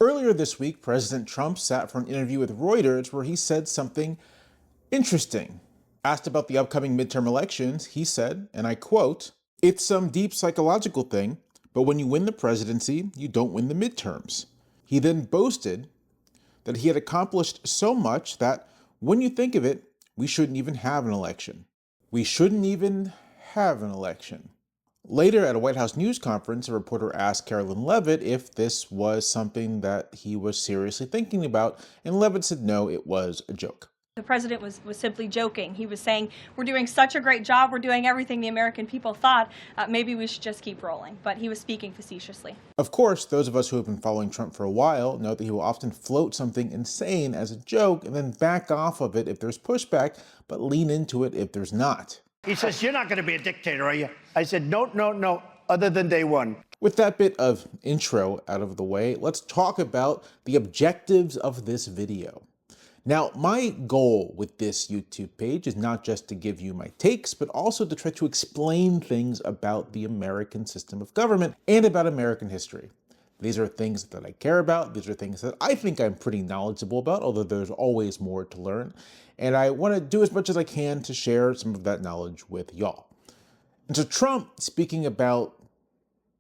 Earlier this week, President Trump sat for an interview with Reuters where he said something interesting. Asked about the upcoming midterm elections, he said, and I quote, "It's some deep psychological thing, but when you win the presidency, you don't win the midterms." He then boasted that he had accomplished so much that, when you think of it, we shouldn't even have an election. We shouldn't even have an election. Later, at a White House news conference, a reporter asked Carolyn Levitt if this was something that he was seriously thinking about, and Levitt said no, it was a joke. The president was simply joking. He was saying, we're doing such a great job, we're doing everything the American people thought, maybe we should just keep rolling. But he was speaking facetiously. Of course, those of us who have been following Trump for a while know that he will often float something insane as a joke and then back off of it if there's pushback, but lean into it if there's not. He says, "You're not going to be a dictator, are you?" I said, no, other than day one. With that bit of intro out of the way, let's talk about the objectives of this video. Now, my goal with this YouTube page is not just to give you my takes, but also to try to explain things about the American system of government and about American history. These are things that I care about. These are things that I think I'm pretty knowledgeable about, although there's always more to learn. And I want to do as much as I can to share some of that knowledge with y'all. And so Trump, speaking about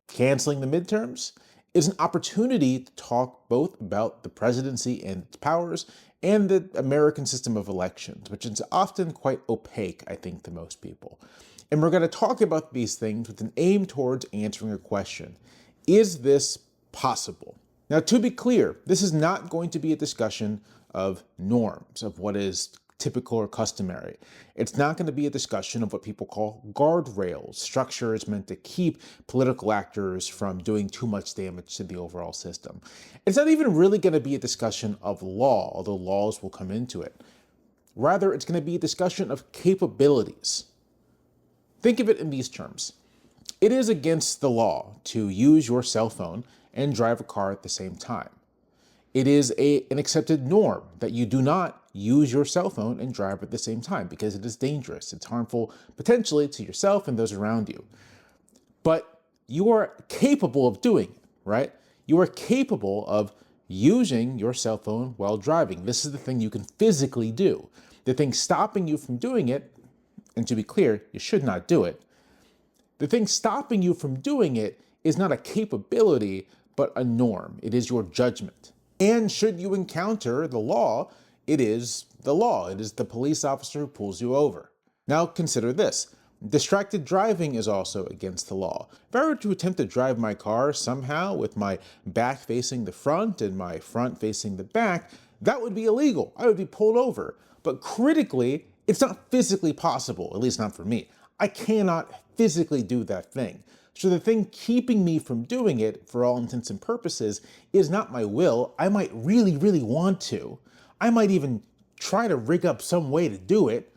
canceling the midterms, is an opportunity to talk both about the presidency and its powers and the American system of elections, which is often quite opaque, I think, to most people. And we're going to talk about these things with an aim towards answering a question. Is this possible? Now, to be clear, this is not going to be a discussion of norms, of what is typical or customary. It's not going to be a discussion of what people call guardrails, structures meant to keep political actors from doing too much damage to the overall system. It's not even really going to be a discussion of law, although laws will come into it. Rather, it's going to be a discussion of capabilities. Think of it in these terms. It is against the law to use your cell phone and drive a car at the same time. It is an accepted norm that you do not use your cell phone and drive at the same time because it is dangerous. It's harmful potentially to yourself and those around you. But you are capable of doing it, right? You are capable of using your cell phone while driving. This is the thing you can physically do. The thing stopping you from doing it, and to be clear, you should not do it. The thing stopping you from doing it is not a capability, but a norm. It is your judgment. And should you encounter the law, it is the law. It is the police officer who pulls you over. Now consider this. Distracted driving is also against the law. If I were to attempt to drive my car somehow with my back facing the front and my front facing the back, that would be illegal. I would be pulled over. But critically, it's not physically possible, at least not for me. I cannot physically do that thing. So the thing keeping me from doing it, for all intents and purposes, is not my will. I might really, really want to. I might even try to rig up some way to do it.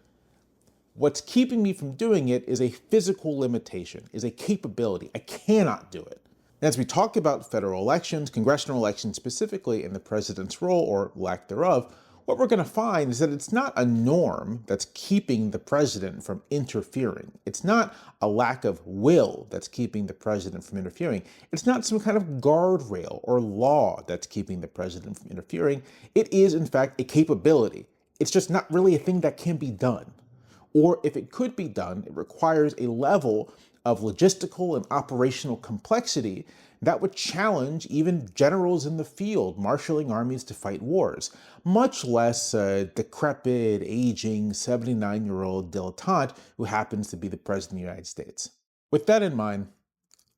What's keeping me from doing it is a physical limitation, is a capability. I cannot do it. And as we talk about federal elections, congressional elections specifically, and the president's role or lack thereof, what we're going to find is that it's not a norm that's keeping the president from interfering. It's not a lack of will that's keeping the president from interfering. It's not some kind of guardrail or law that's keeping the president from interfering. It is, in fact, a capability. It's just not really a thing that can be done. Or if it could be done, it requires a level of logistical and operational complexity that would challenge even generals in the field marshaling armies to fight wars, much less a decrepit, aging, 79-year-old dilettante who happens to be the President of the United States. With that in mind,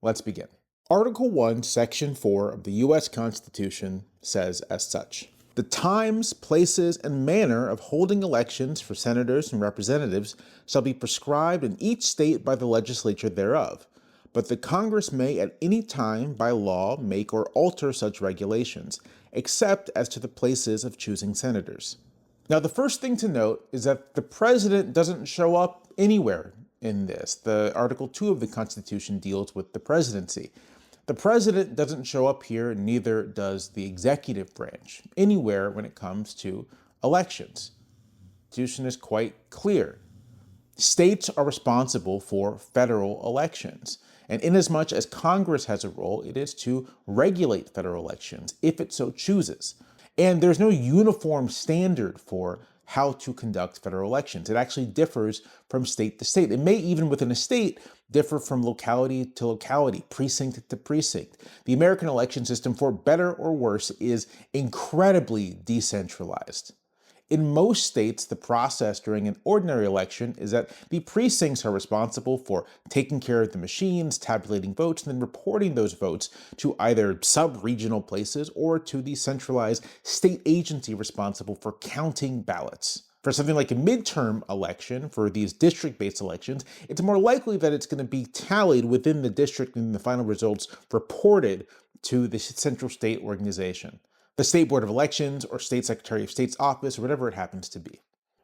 let's begin. Article 1, Section 4 of the U.S. Constitution says as such: "The times, places, and manner of holding elections for senators and representatives shall be prescribed in each state by the legislature thereof. But the Congress may at any time by law make or alter such regulations, except as to the places of choosing senators." Now, the first thing to note is that the president doesn't show up anywhere in this. The Article 2 of the Constitution deals with the presidency. The president doesn't show up here, neither does the executive branch, anywhere when it comes to elections. The Constitution is quite clear. States are responsible for federal elections. And inasmuch as Congress has a role, it is to regulate federal elections if it so chooses. And there's no uniform standard for how to conduct federal elections. It actually differs from state to state. It may even within a state differ from locality to locality, precinct to precinct. The American election system, for better or worse, is incredibly decentralized. In most states, the process during an ordinary election is that the precincts are responsible for taking care of the machines, tabulating votes, and then reporting those votes to either sub-regional places or to the centralized state agency responsible for counting ballots. For something like a midterm election, for these district-based elections, it's more likely that it's going to be tallied within the district and the final results reported to the central state organization, the State Board of Elections or State Secretary of State's office, or whatever it happens to be.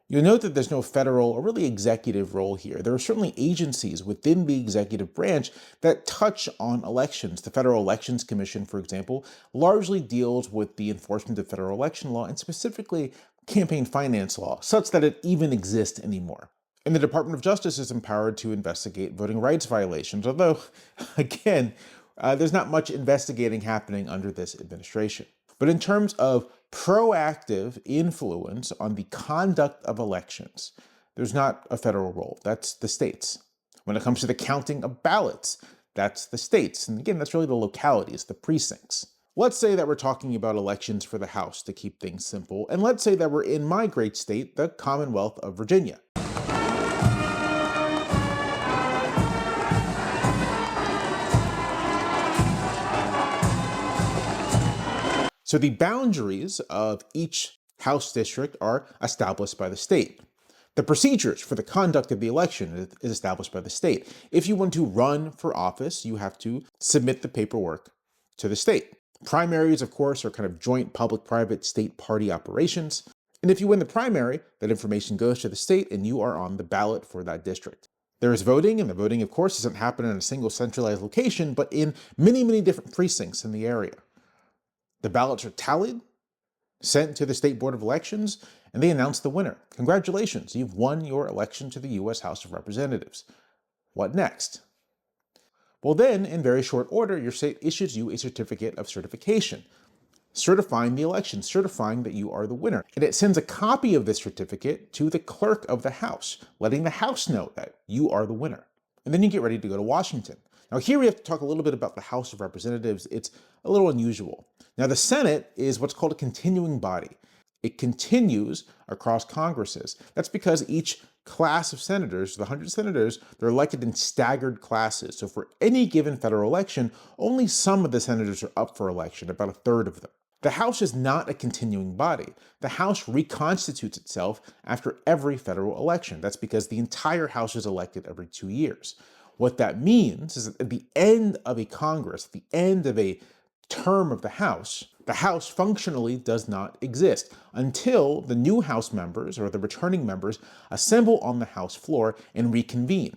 You'll note that there's no federal or really executive role here. There are certainly agencies within the executive branch that touch on elections. The Federal Elections Commission, for example, largely deals with the enforcement of federal election law and specifically campaign finance law, such that it even exists anymore. And the Department of Justice is empowered to investigate voting rights violations, although, again, there's not much investigating happening under this administration. But in terms of proactive influence on the conduct of elections, there's not a federal role. That's the states. When it comes to the counting of ballots, that's the states. And again, that's really the localities, the precincts. Let's say that we're talking about elections for the House to keep things simple. And let's say that we're in my great state, the Commonwealth of Virginia. So the boundaries of each House district are established by the state. The procedures for the conduct of the election is established by the state. If you want to run for office, you have to submit the paperwork to the state. Primaries, of course, are kind of joint public-private state party operations. And if you win the primary, that information goes to the state and you are on the ballot for that district. There is voting, and the voting, of course, doesn't happen in a single centralized location, but in many, many different precincts in the area. The ballots are tallied, sent to the State Board of Elections, and they announce the winner. Congratulations, you've won your election to the U.S. House of Representatives. What next? Well then, in very short order, your state issues you a certificate of certification, certifying the election, certifying that you are the winner. And it sends a copy of this certificate to the clerk of the House, letting the House know that you are the winner. And then you get ready to go to Washington. Now here we have to talk a little bit about the House of Representatives. It's a little unusual. Now the Senate is what's called a continuing body. It continues across Congresses. That's because each class of senators, the 100 senators, they're elected in staggered classes. So for any given federal election, only some of the senators are up for election, about a third of them. The House is not a continuing body. The House reconstitutes itself after every federal election. That's because the entire House is elected every 2 years. What that means is that at the end of a Congress, the end of a term of the House functionally does not exist until the new House members or the returning members assemble on the House floor and reconvene.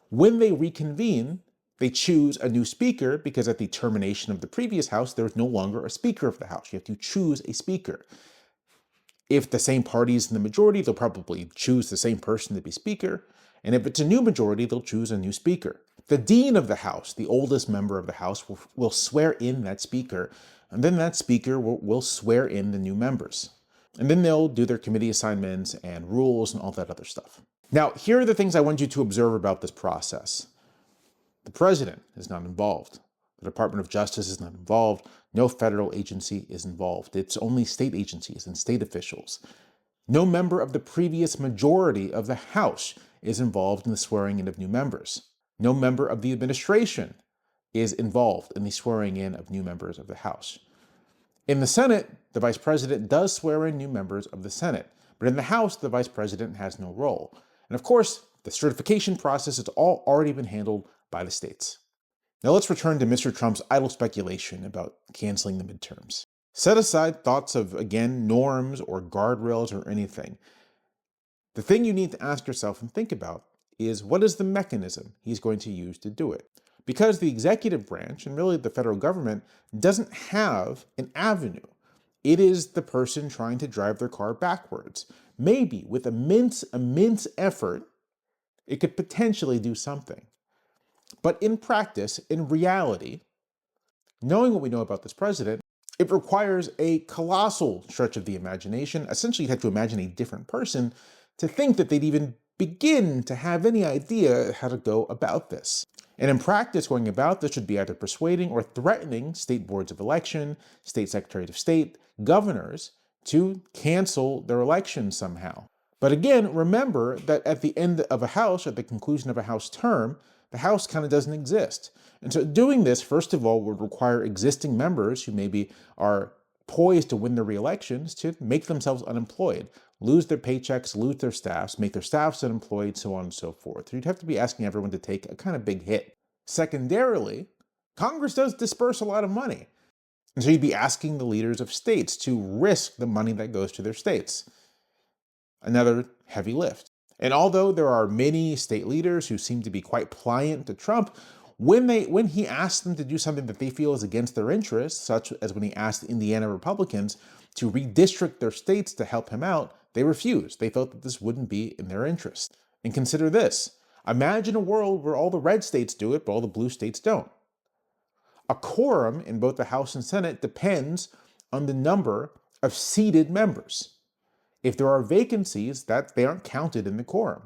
When they reconvene, they choose a new speaker because at the termination of the previous House, there is no longer a Speaker of the House. You have to choose a Speaker. If the same party is in the majority, they'll probably choose the same person to be Speaker. And if it's a new majority, they'll choose a new Speaker. The Dean of the House, the oldest member of the House, will swear in that Speaker, and then that Speaker will swear in the new members. And then they'll do their committee assignments and rules and all that other stuff. Now, here are the things I want you to observe about this process. The President is not involved. The Department of Justice is not involved. No federal agency is involved. It's only state agencies and state officials. No member of the previous majority of the House is involved in the swearing in of new members. No member of the administration is involved in the swearing in of new members of the House. In the Senate, the Vice President does swear in new members of the Senate, but in the House, the Vice President has no role. And of course, the certification process has all already been handled by the states. Now let's return to Mr. Trump's idle speculation about canceling the midterms. Set aside thoughts of, again, norms or guardrails or anything. The thing you need to ask yourself and think about is what is the mechanism he's going to use to do it? Because the executive branch, and really the federal government, doesn't have an avenue. It is the person trying to drive their car backwards. Maybe with immense effort, it could potentially do something. But in practice, in reality, knowing what we know about this president, it requires a colossal stretch of the imagination. Essentially, you have to imagine a different person to think that they'd even begin to have any idea how to go about this. And in practice, going about this should be either persuading or threatening state boards of election, state secretaries of state, governors to cancel their elections somehow. But again, remember that at the end of a House, at the conclusion of a House term, the House kind of doesn't exist. And so doing this, first of all, would require existing members who maybe are poised to win their re-elections to make themselves unemployed, lose their paychecks, lose their staffs, make their staffs unemployed, so on and so forth. So you'd have to be asking everyone to take a kind of big hit. Secondarily, Congress does disperse a lot of money. And so you'd be asking the leaders of states to risk the money that goes to their states. Another heavy lift. And although there are many state leaders who seem to be quite pliant to Trump, when he asked them to do something that they feel is against their interests, such as when he asked Indiana Republicans to redistrict their states to help him out, they refused. They felt that this wouldn't be in their interest. And consider this. Imagine a world where all the red states do it, but all the blue states don't. A quorum in both the House and Senate depends on the number of seated members. If there are vacancies, they aren't counted in the quorum.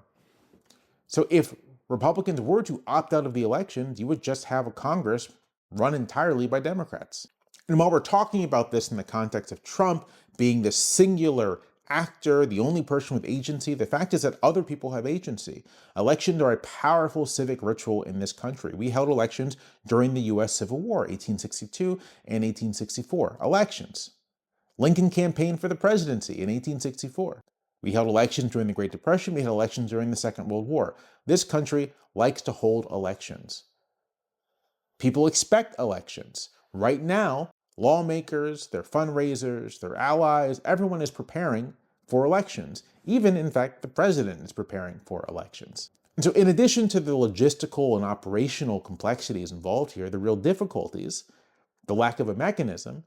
So if Republicans were to opt out of the elections, you would just have a Congress run entirely by Democrats. And while we're talking about this in the context of Trump being the singular actor, the only person with agency, the fact is that other people have agency. Elections are a powerful civic ritual in this country. We held elections during the U.S. Civil War, 1862 and 1864. Elections. Lincoln campaigned for the presidency in 1864. We held elections during the Great Depression. We had elections during the Second World War. This country likes to hold elections. People expect elections. Right now, lawmakers, their fundraisers, their allies, everyone is preparing for elections. Even, in fact, the president is preparing for elections. And so in addition to the logistical and operational complexities involved here, the real difficulties, the lack of a mechanism,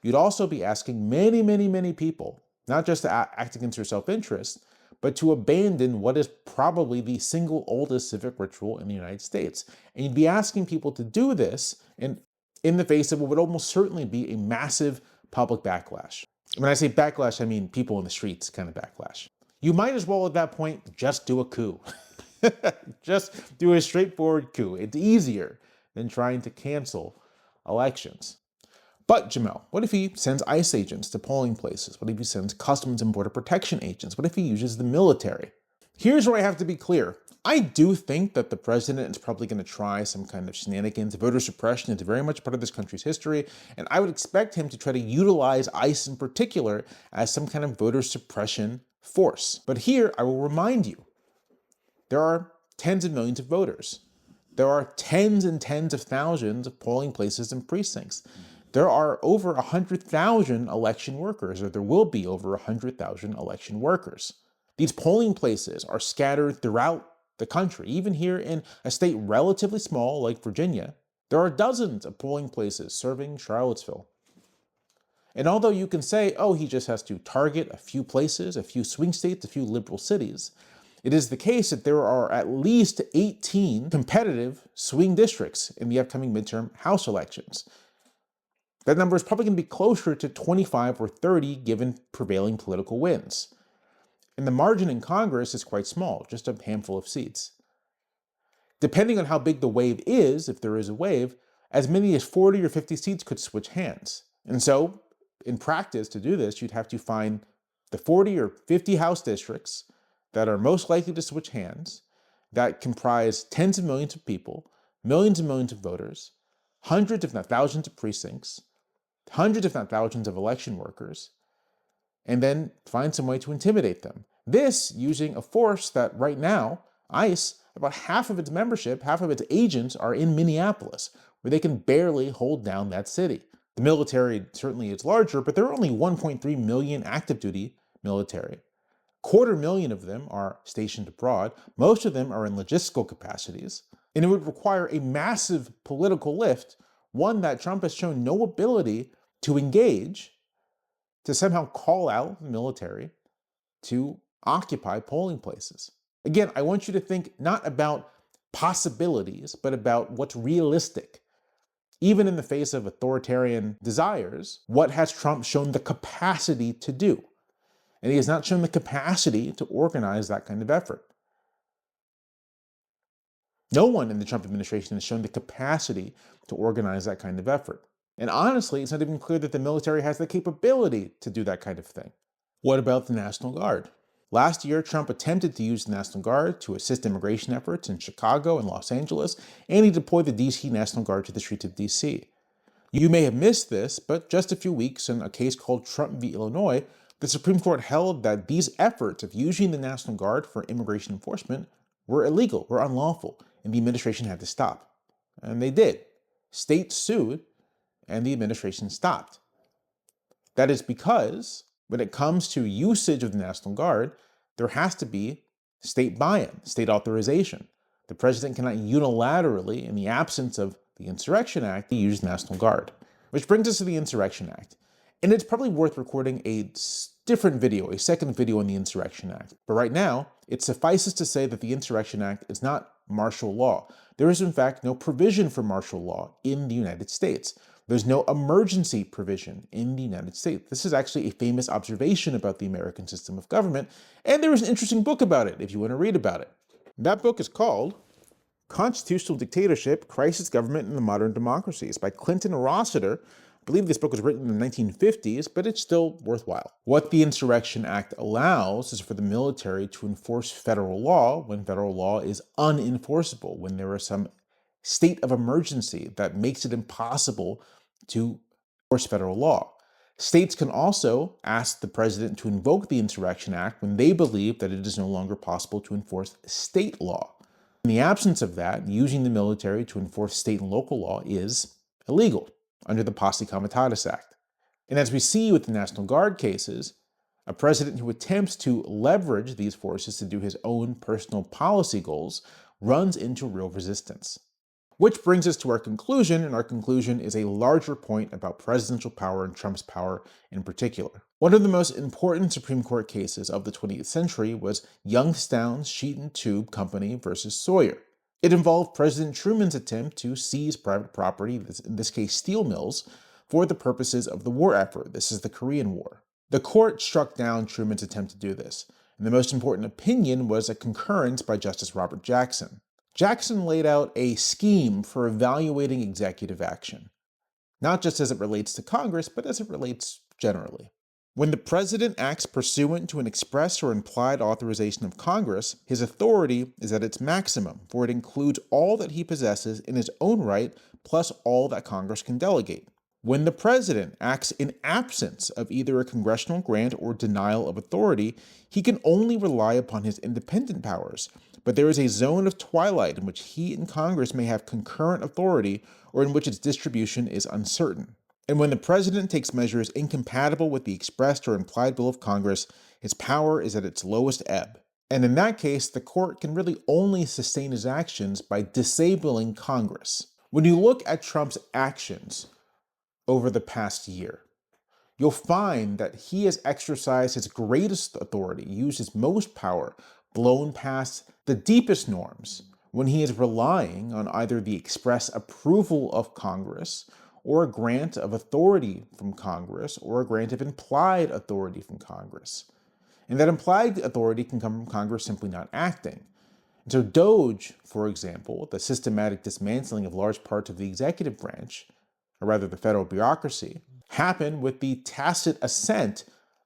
you'd also be asking many, many, many people, not just to act against their self-interest, but to abandon what is probably the single oldest civic ritual in the United States. And you'd be asking people to do this in the face of what would almost certainly be a massive public backlash. When I say backlash, I mean people in the streets kind of backlash. You might as well at that point just do a coup. Just do a straightforward coup. It's easier than trying to cancel elections. But Jamel, what if he sends ICE agents to polling places? What if he sends Customs and Border Protection agents? What if he uses the military? Here's where I have to be clear. I do think that the president is probably going to try some kind of shenanigans. Voter suppression is very much part of this country's history, and I would expect him to try to utilize ICE in particular as some kind of voter suppression force. But here, I will remind you, there are tens of millions of voters. There are tens and tens of thousands of polling places and precincts. There are over 100,000 election workers, or there will be over 100,000 election workers. These polling places are scattered throughout the country. Even here in a state relatively small like Virginia, there are dozens of polling places serving Charlottesville. And although you can say, oh, he just has to target a few places, a few swing states, a few liberal cities, it is the case that there are at least 18 competitive swing districts in the upcoming midterm House elections. That number is probably going to be closer to 25 or 30 given prevailing political winds. And the margin in Congress is quite small, just a handful of seats. Depending on how big the wave is, if there is a wave, as many as 40 or 50 seats could switch hands. And so, in practice, to do this, you'd have to find the 40 or 50 House districts that are most likely to switch hands, that comprise tens of millions of people, millions and millions of voters, hundreds if not thousands of precincts, hundreds if not thousands of election workers, and then find some way to intimidate them. This using a force that right now, ICE, about half of its membership, half of its agents are in Minneapolis, where they can barely hold down that city. The military certainly is larger, but there are only 1.3 million active duty military. 250,000 of them are stationed abroad. Most of them are in logistical capacities. And it would require a massive political lift, one that Trump has shown no ability to engage, to somehow call out the military to occupy polling places. Again, I want you to think not about possibilities, but about what's realistic. Even in the face of authoritarian desires, what has Trump shown the capacity to do? And he has not shown the capacity to organize that kind of effort. No one in the Trump administration has shown the capacity to organize that kind of effort. And honestly, it's not even clear that the military has the capability to do that kind of thing. What about the National Guard? Last year, Trump attempted to use the National Guard to assist immigration efforts in Chicago and Los Angeles, and he deployed the DC National Guard to the streets of DC. You may have missed this, but just a few weeks in a case called Trump v. Illinois, the Supreme Court held that these efforts of using the National Guard for immigration enforcement were illegal, were unlawful, and the administration had to stop. And they did. States sued, and the administration stopped. That is because when it comes to usage of the National Guard, there has to be state buy-in, state authorization. The president cannot unilaterally, in the absence of the Insurrection Act, use the National Guard. Which brings us to the Insurrection Act. And it's probably worth recording a different video, a second video on the Insurrection Act. But right now, it suffices to say that the Insurrection Act is not martial law. There is, in fact, no provision for martial law in the United States. There's no emergency provision in the United States. This is actually a famous observation about the American system of government, and there is an interesting book about it if you want to read about it. That book is called Constitutional Dictatorship, Crisis Government in the Modern Democracies by Clinton Rossiter. I believe this book was written in the 1950s, but it's still worthwhile. What the Insurrection Act allows is for the military to enforce federal law when federal law is unenforceable, when there is some state of emergency that makes it impossible to enforce federal law. States can also ask the president to invoke the Insurrection Act when they believe that it is no longer possible to enforce state law. In the absence of that, using the military to enforce state and local law is illegal under the Posse Comitatus Act. And as we see with the National Guard cases, a president who attempts to leverage these forces to do his own personal policy goals runs into real resistance. Which brings us to our conclusion, and our conclusion is a larger point about presidential power and Trump's power in particular. One of the most important Supreme Court cases of the 20th century was Youngstown's Sheet and Tube Company versus Sawyer. It involved President Truman's attempt to seize private property, in this case steel mills, for the purposes of the war effort. This is the Korean War. The court struck down Truman's attempt to do this, and the most important opinion was a concurrence by Justice Robert Jackson. Jackson laid out a scheme for evaluating executive action, not just as it relates to Congress, but as it relates generally. When the president acts pursuant to an express or implied authorization of Congress, his authority is at its maximum, for it includes all that he possesses in his own right, plus all that Congress can delegate. When the president acts in absence of either a congressional grant or denial of authority, he can only rely upon his independent powers, but there is a zone of twilight in which he and Congress may have concurrent authority or in which its distribution is uncertain. And when the president takes measures incompatible with the expressed or implied will of Congress, his power is at its lowest ebb. And in that case, the court can really only sustain his actions by disabling Congress. When you look at Trump's actions over the past year, you'll find that he has exercised his greatest authority, used his most power, blown past the deepest norms when he is relying on either the express approval of Congress or a grant of authority from Congress or a grant of implied authority from Congress. And that implied authority can come from Congress simply not acting. And so DOGE, for example, the systematic dismantling of large parts of the executive branch, or rather the federal bureaucracy, happened with the tacit assent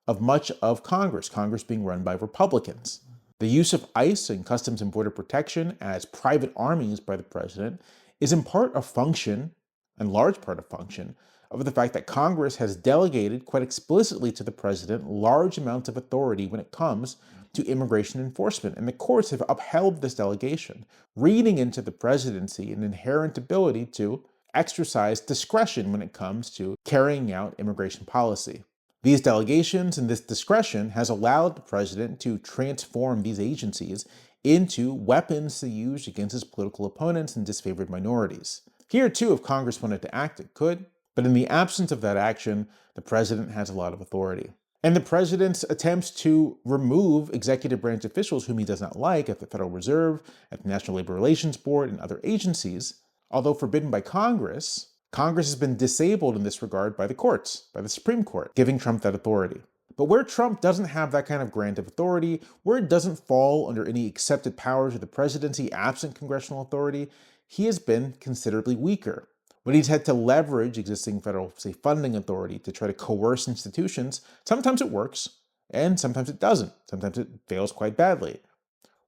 of much of Congress, Congress being run by Republicans. The use of ICE and Customs and Border Protection as private armies by the president is in part a function, and large part a function, of the fact that Congress has delegated quite explicitly to the president large amounts of authority when it comes to immigration enforcement, and the courts have upheld this delegation, reading into the presidency an inherent ability to exercise discretion when it comes to carrying out immigration policy. These delegations and this discretion has allowed the president to transform these agencies into weapons to use against his political opponents and disfavored minorities. Here, too, if Congress wanted to act, it could, but in the absence of that action, the president has a lot of authority. And the president's attempts to remove executive branch officials whom he does not like at the Federal Reserve, at the National Labor Relations Board, and other agencies, although forbidden by Congress, Congress has been disabled in this regard by the courts, by the Supreme Court, giving Trump that authority. But where Trump doesn't have that kind of grant of authority, where it doesn't fall under any accepted powers of the presidency absent congressional authority, he has been considerably weaker. When he's had to leverage existing federal, say, funding authority to try to coerce institutions, sometimes it works, and sometimes it doesn't. Sometimes it fails quite badly.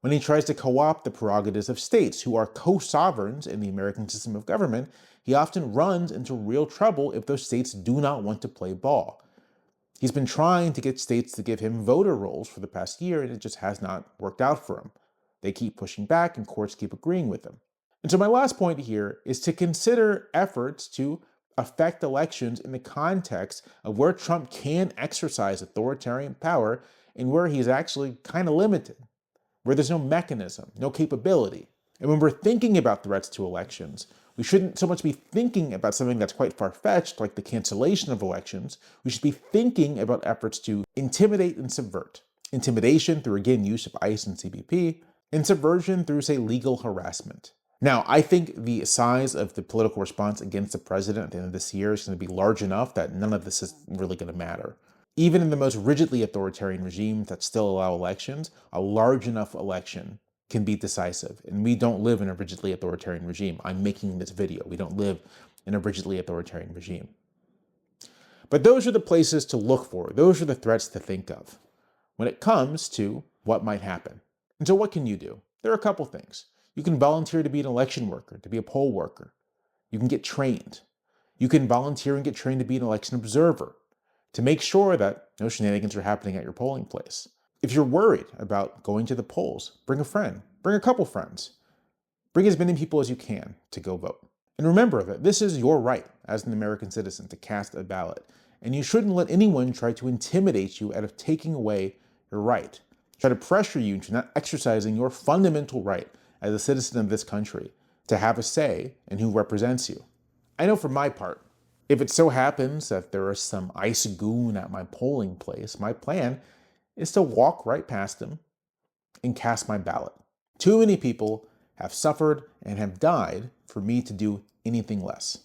When he tries to co-opt the prerogatives of states who are co-sovereigns in the American system of government, he often runs into real trouble if those states do not want to play ball. He's been trying to get states to give him voter rolls for the past year, and it just has not worked out for him. They keep pushing back, and courts keep agreeing with him. And so my last point here is to consider efforts to affect elections in the context of where Trump can exercise authoritarian power and where he's actually kind of limited, where there's no mechanism, no capability. And when we're thinking about threats to elections, we shouldn't so much be thinking about something that's quite far-fetched, like the cancellation of elections. We should be thinking about efforts to intimidate and subvert. Intimidation through, again, use of ICE and CBP, and subversion through, say, legal harassment. Now, I think the size of the political response against the president at the end of this year is going to be large enough that none of this is really going to matter. Even in the most rigidly authoritarian regimes that still allow elections, a large enough election can be decisive. And we don't live in a rigidly authoritarian regime. I'm making this video. We don't live in a rigidly authoritarian regime. But those are the places to look for. Those are the threats to think of when it comes to what might happen. And so what can you do? There are a couple things. You can volunteer to be an election worker, to be a poll worker. You can get trained. You can volunteer and get trained to be an election observer, to make sure that no shenanigans are happening at your polling place. If you're worried about going to the polls, bring a friend, bring a couple friends. Bring as many people as you can to go vote. And remember that this is your right as an American citizen to cast a ballot, and you shouldn't let anyone try to intimidate you out of taking away your right, try to pressure you into not exercising your fundamental right as a citizen of this country to have a say in who represents you. I know for my part, if it so happens that there is some ICE goon at my polling place, my plan is to walk right past him and cast my ballot. Too many people have suffered and have died for me to do anything less.